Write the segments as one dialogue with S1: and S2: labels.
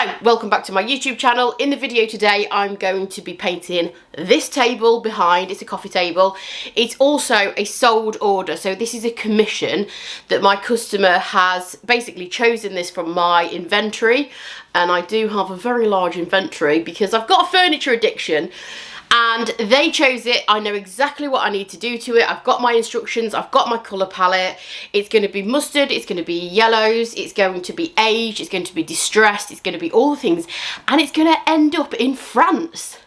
S1: Hello, welcome back to my YouTube channel. In the video today, I'm going to be painting this table behind. It's a coffee table. It's also a sold order, so this is a commission that my customer has basically chosen this from my inventory, and I do have a very large inventory because I've got a furniture addiction. And they chose it. I know exactly what I need to do to it. I've got my instructions, I've got my colour palette. It's going to be mustard, it's going to be yellows, it's going to be aged, it's going to be distressed, it's going to be all the things. And it's going to end up in France.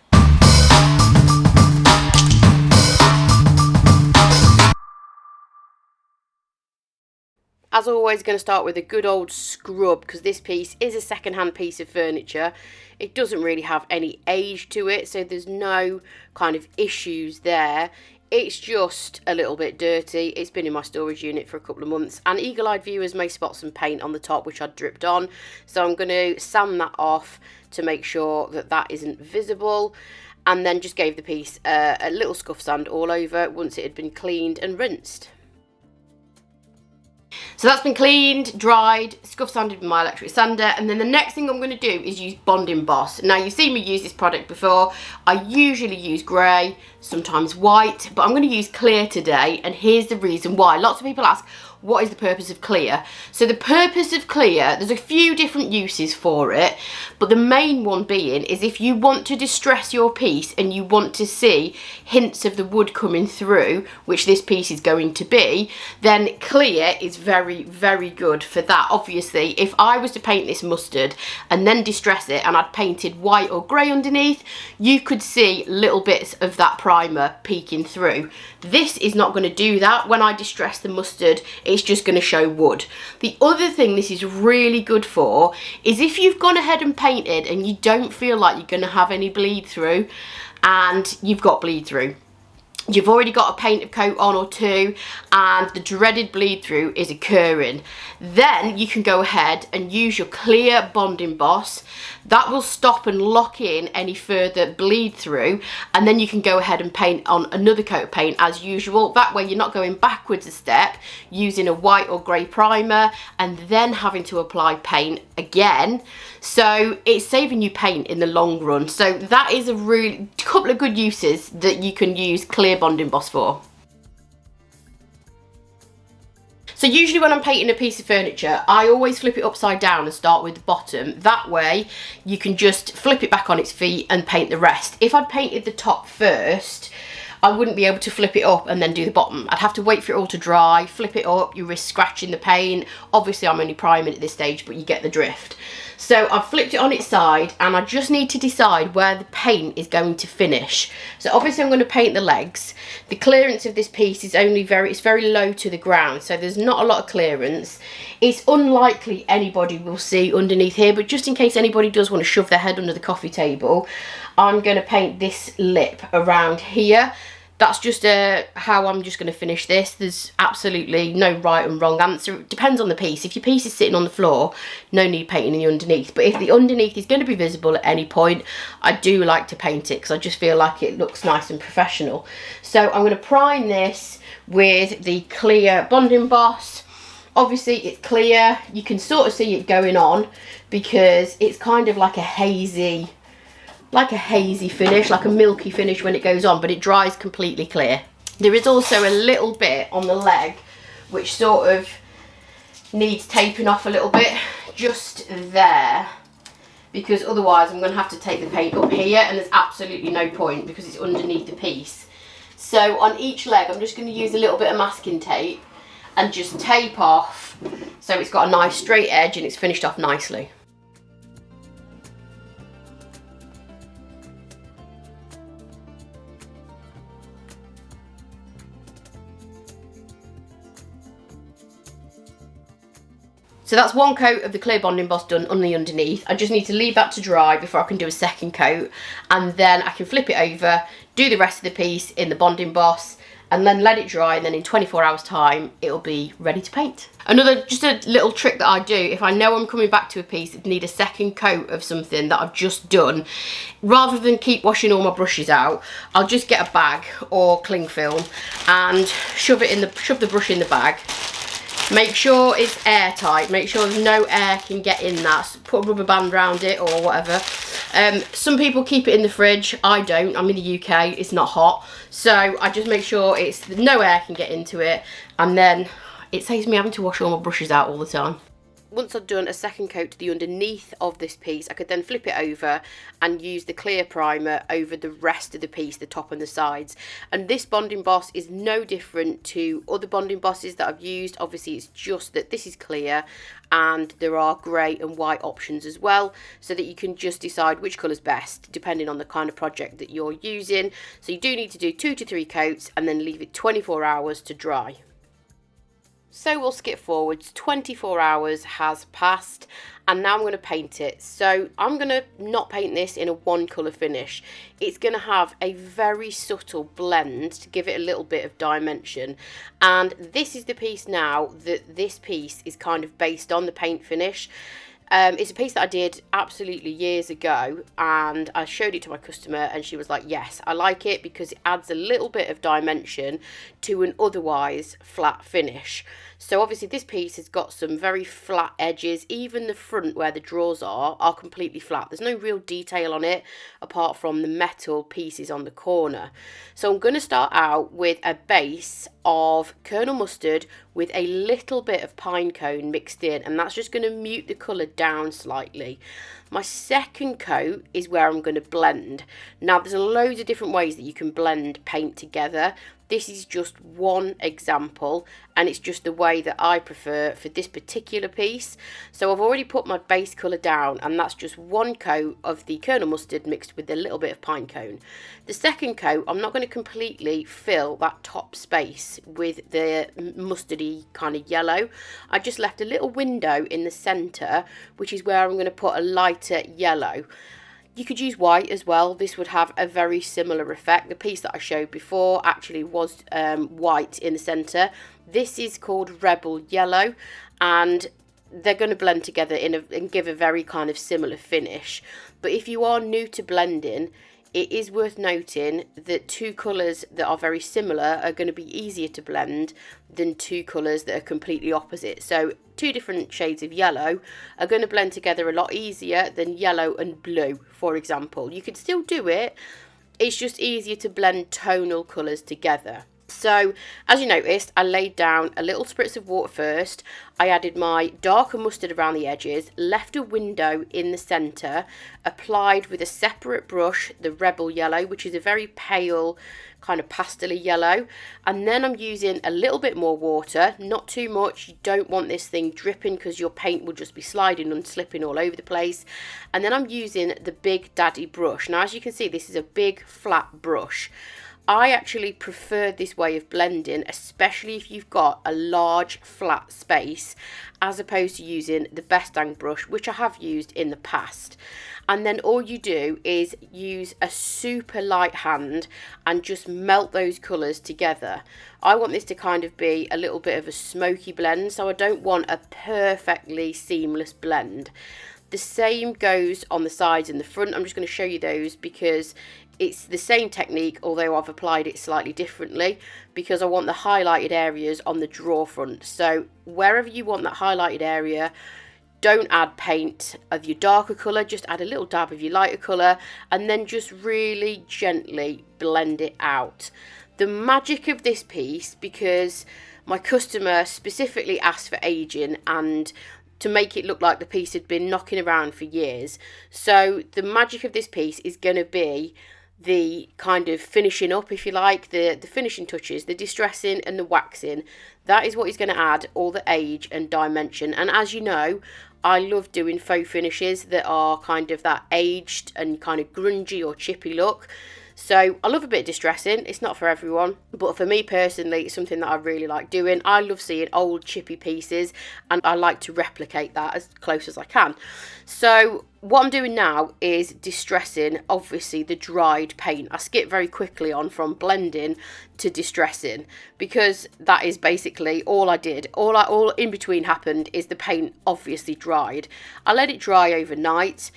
S1: As always, going to start with a good old scrub because this piece is a second-hand piece of furniture. It doesn't really have any age to it, so there's no kind of issues there. It's just a little bit dirty. It's been in my storage unit for a couple of months, and eagle-eyed viewers may spot some paint on the top, which I dripped on. So I'm going to sand that off to make sure that that isn't visible, and then just gave the piece a little scuff sand all over once it had been cleaned and rinsed. So that's been cleaned, dried, scuff sanded with my electric sander, and then the next thing I'm going to do is use Bond Emboss. Now, you've seen me use this product before. I usually use grey, sometimes white, but I'm going to use clear today, and here's the reason why. Lots of people ask, what is the purpose of clear? So the purpose of clear, there's a few different uses for it, but the main one being is if you want to distress your piece and you want to see hints of the wood coming through, which this piece is going to be, then clear is very, very good for that. Obviously, if I was to paint this mustard and then distress it and I'd painted white or grey underneath, you could see little bits of that primer peeking through. This is not going to do that. When I distress the mustard, it's just going to show wood. The other thing this is really good for is if you've gone ahead and painted and you don't feel like you're going to have any bleed through, and you've got bleed through. You've already got a paint coat on or two and the dreaded bleed through is occurring. Then you can go ahead and use your clear Bond Emboss. That will stop and lock in any further bleed through, and then you can go ahead and paint on another coat of paint as usual. That way you're not going backwards a step using a white or grey primer and then having to apply paint again. So it's saving you paint in the long run. So that is a really couple of good uses that you can use clear Bond Emboss for. So usually when I'm painting a piece of furniture, I always flip it upside down and start with the bottom. That way you can just flip it back on its feet and paint the rest. If I'd painted the top first, I wouldn't be able to flip it up and then do the bottom. I'd have to wait for it all to dry, flip it up, you risk scratching the paint. Obviously I'm only priming at this stage, but you get the drift. So I've flipped it on its side and I just need to decide where the paint is going to finish. So obviously I'm going to paint the legs. The clearance of this piece is it's very low to the ground, so there's not a lot of clearance. It's unlikely anybody will see underneath here, but just in case anybody does want to shove their head under the coffee table, I'm going to paint this lip around here. That's just how I'm just going to finish this. There's absolutely no right and wrong answer. It depends on the piece. If your piece is sitting on the floor, no need painting the underneath. But if the underneath is going to be visible at any point, I do like to paint it because I just feel like it looks nice and professional. So I'm going to prime this with the clear Bond Emboss. Obviously it's clear. You can sort of see it going on because it's kind of like a hazy finish, like a milky finish when it goes on, but it dries completely clear. There is also a little bit on the leg which sort of needs taping off a little bit, just there, because otherwise I'm going to have to take the paint up here and there's absolutely no point because it's underneath the piece. So on each leg I'm just going to use a little bit of masking tape and just tape off so it's got a nice straight edge and it's finished off nicely. So that's one coat of the clear Bond Emboss done on the underneath. I just need to leave that to dry before I can do a second coat, and then I can flip it over, do the rest of the piece in the Bond Emboss, and then let it dry, and then in 24 hours time it'll be ready to paint. Just a little trick that I do, if I know I'm coming back to a piece that need a second coat of something that I've just done, rather than keep washing all my brushes out, I'll just get a bag or cling film and shove the brush in the bag, Make sure it's airtight. Make sure there's no air can get in that. Put a rubber band around it or whatever. Some people keep it in the fridge. I don't. I'm in the UK. It's not hot. So I just make sure it's no air can get into it. And then it saves me having to wash all my brushes out all the time. Once I've done a second coat to the underneath of this piece, I could then flip it over and use the clear primer over the rest of the piece, the top and the sides. And this bond emboss is no different to other bond embosses that I've used. Obviously, it's just that this is clear and there are grey and white options as well, so that you can just decide which colour's best depending on the kind of project that you're using. So you do need to do 2 to 3 coats and then leave it 24 hours to dry. So we'll skip forwards. 24 hours has passed and now I'm going to paint it. So I'm going to not paint this in a one colour finish. It's going to have a very subtle blend to give it a little bit of dimension. And this is the piece now that this piece is kind of based on, the paint finish. It's a piece that I did absolutely years ago and I showed it to my customer and she was like, yes, I like it because it adds a little bit of dimension to an otherwise flat finish. So obviously this piece has got some very flat edges. Even the front where the drawers are completely flat. There's no real detail on it apart from the metal pieces on the corner. So I'm going to start out with a base of Kernel Mustard with a little bit of pine cone mixed in, and that's just going to mute the colour down slightly. My second coat is where I'm going to blend. Now there's loads of different ways that you can blend paint together. This is just one example and it's just the way that I prefer for this particular piece. So I've already put my base colour down and that's just one coat of the Kernel Mustard mixed with a little bit of pine cone. The second coat, I'm not going to completely fill that top space with the mustardy kind of yellow. I just left a little window in the centre, which is where I'm going to put a lighter yellow. You could use white as well. This would have a very similar effect. The piece that I showed before actually was white in the centre. This is called Rebel Yellow and they're going to blend together and give a very kind of similar finish. But if you are new to blending, it is worth noting that 2 colours that are very similar are going to be easier to blend than 2 colours that are completely opposite. So 2 different shades of yellow are going to blend together a lot easier than yellow and blue, for example. You could still do it, it's just easier to blend tonal colours together. So as you noticed, I laid down a little spritz of water first. I added my darker mustard around the edges, left a window in the centre, applied with a separate brush the Rebel Yellow, which is a very pale kind of pastel yellow, and then I'm using a little bit more water, not too much. You don't want this thing dripping because your paint will just be sliding and slipping all over the place. And then I'm using the Big Daddy brush. Now as you can see, this is a big flat brush. I actually prefer this way of blending, especially if you've got a large flat space, as opposed to using the Bestang brush, which I have used in the past. And then all you do is use a super light hand and just melt those colours together. I want this to kind of be a little bit of a smoky blend, so I don't want a perfectly seamless blend. The same goes on the sides and the front. I'm just going to show you those because it's the same technique, although I've applied it slightly differently because I want the highlighted areas on the drawer front. So wherever you want that highlighted area, don't add paint of your darker colour, just add a little dab of your lighter colour and then just really gently blend it out. The magic of this piece, because my customer specifically asked for aging and to make it look like the piece had been knocking around for years. So the magic of this piece is going to be the kind of finishing up, if you like, the finishing touches, the distressing and the waxing. That is what is going to add all the age and dimension. And as you know, I love doing faux finishes that are kind of that aged and kind of grungy or chippy look. So I love a bit of distressing. It's not for everyone, but for me personally, it's something that I really like doing. I love seeing old chippy pieces and I like to replicate that as close as I can. So what I'm doing now is distressing, obviously, the dried paint. I skip very quickly on from blending to distressing because that is basically all I did. All in between happened is the paint obviously dried. I let it dry overnight.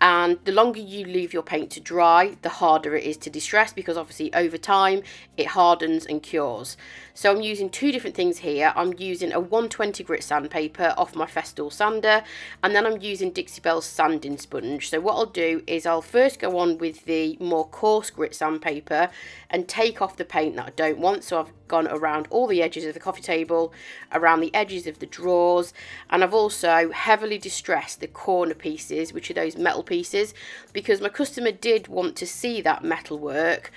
S1: And the longer you leave your paint to dry, the harder it is to distress, because obviously over time it hardens and cures. So I'm using two different things here. I'm using a 120 grit sandpaper off my Festool sander, and then I'm using Dixie Belle's sanding sponge. So what I'll do is I'll first go on with the more coarse grit sandpaper and take off the paint that I don't want. So I've gone around all the edges of the coffee table, around the edges of the drawers, and I've also heavily distressed the corner pieces, which are those metal pieces, because my customer did want to see that metal work,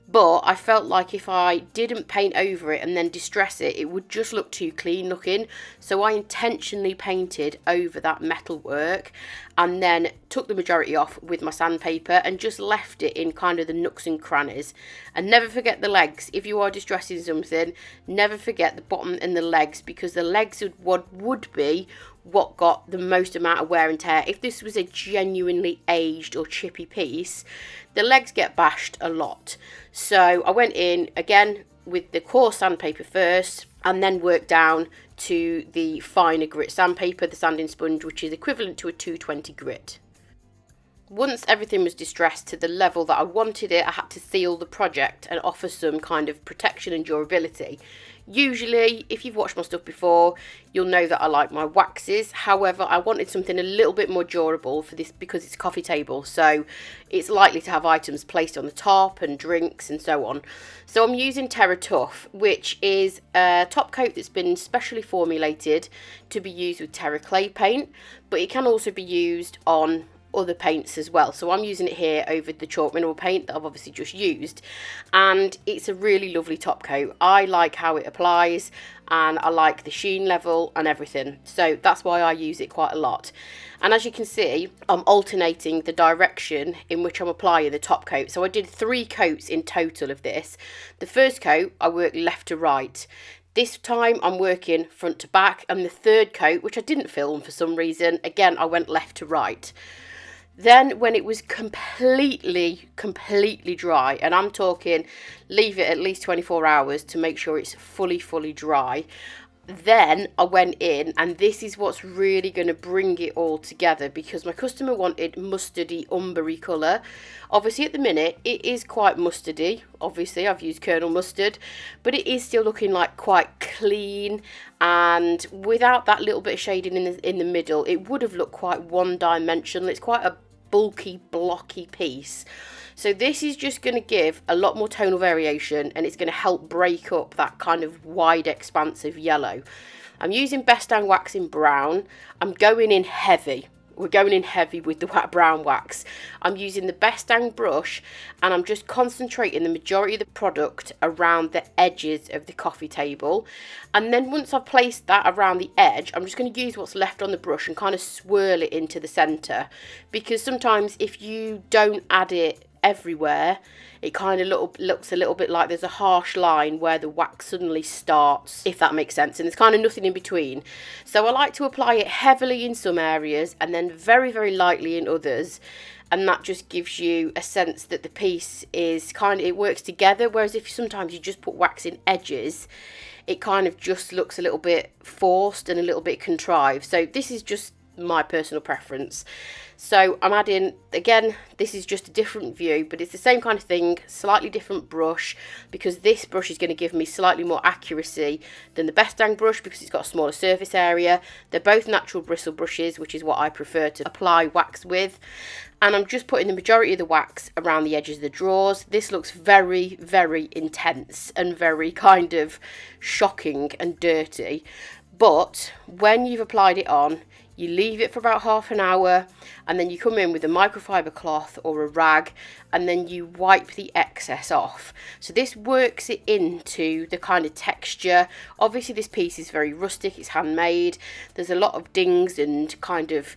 S1: but I felt like if I didn't paint over it and then distress it, it would just look too clean looking. So I intentionally painted over that metal work and then took the majority off with my sandpaper and just left it in kind of the nooks and crannies. And never forget the legs. If you are distressing something, never forget the bottom and the legs, because the legs would be what got the most amount of wear and tear. If this was a genuinely aged or chippy piece, the legs get bashed a lot. So I went in again with the coarse sandpaper first, and then worked down to the finer grit sandpaper, the sanding sponge, which is equivalent to a 220 grit. Once everything was distressed to the level that I wanted it, I had to seal the project and offer some kind of protection and durability. Usually, if you've watched my stuff before, you'll know that I like my waxes. However, I wanted something a little bit more durable for this because it's a coffee table, so it's likely to have items placed on the top and drinks and so on. So I'm using Terra Tuff, which is a top coat that's been specially formulated to be used with Terra clay paint, but it can also be used on other paints as well. So I'm using it here over the chalk mineral paint that I've obviously just used, and it's a really lovely top coat. I like how it applies, and I like the sheen level and everything, so that's why I use it quite a lot. And as you can see, I'm alternating the direction in which I'm applying the top coat. So I did 3 coats in total of this. The first coat I worked left to right. This time I'm working front to back, and the third coat, which I didn't film for some reason, again I went left to right. Then when it was completely dry, and I'm talking leave it at least 24 hours to make sure it's fully dry, then I went in, and this is what's really going to bring it all together, because my customer wanted mustardy umbery colour. Obviously at the minute it is quite mustardy. Obviously I've used Colonel Mustard, but it is still looking like quite clean, and without that little bit of shading in the middle, it would have looked quite one-dimensional. It's quite a bulky, blocky piece. So this is just going to give a lot more tonal variation, and it's going to help break up that kind of wide expanse of yellow. I'm using Best Dang Wax in brown. I'm going in heavy. We're going in heavy with the brown wax. I'm using the Best Dang brush, and I'm just concentrating the majority of the product around the edges of the coffee table. And then once I've placed that around the edge, I'm just going to use what's left on the brush and kind of swirl it into the centre, because sometimes if you don't add it everywhere, it kind of looks a little bit like there's a harsh line where the wax suddenly starts, if that makes sense, and there's kind of nothing in between. So I like to apply it heavily in some areas and then very lightly in others, and that just gives you a sense that the piece is it works together. Whereas if sometimes you just put wax in edges, it kind of just looks a little bit forced and a little bit contrived. So this is just my personal preference. So I'm adding, again, this is just a different view, but it's the same kind of thing, slightly different brush, because this brush is going to give me slightly more accuracy than the Best Dang brush, because it's got a smaller surface area. They're both natural bristle brushes, which is what I prefer to apply wax with. And I'm just putting the majority of the wax around the edges of the drawers. This looks very intense and very kind of shocking and dirty. But when you've applied it on, you leave it for about half an hour, and then you come in with a microfiber cloth or a rag, and then you wipe the excess off. So this works it into the kind of texture. Obviously this piece is very rustic, it's handmade. There's a lot of dings and kind of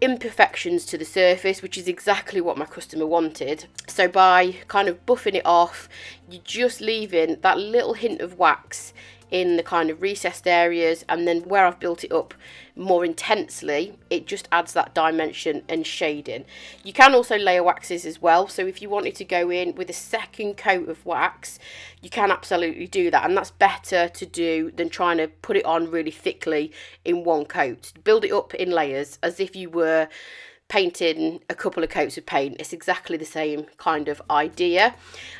S1: imperfections to the surface, which is exactly what my customer wanted. So by kind of buffing it off, you're just leaving that little hint of wax in the kind of recessed areas, and then where I've built it up more intensely, it just adds that dimension and shading. You can also layer waxes as well, so if you wanted to go in with a second coat of wax, you can absolutely do that, and that's better to do than trying to put it on really thickly in one coat. Build it up in layers as if you were painting a couple of coats of paint. It's exactly the same kind of idea.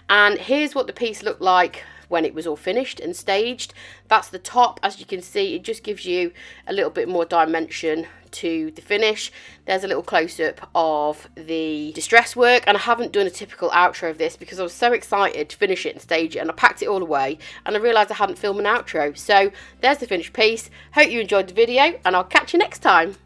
S1: And here's what the piece looked like when it was all finished and staged. That's the top. As you can see, it just gives you a little bit more dimension to the finish. There's a little close-up of the distress work, and I haven't done a typical outro of this because I was so excited to finish it and stage it, and I packed it all away and I realised I hadn't filmed an outro. So there's the finished piece. Hope you enjoyed the video, and I'll catch you next time.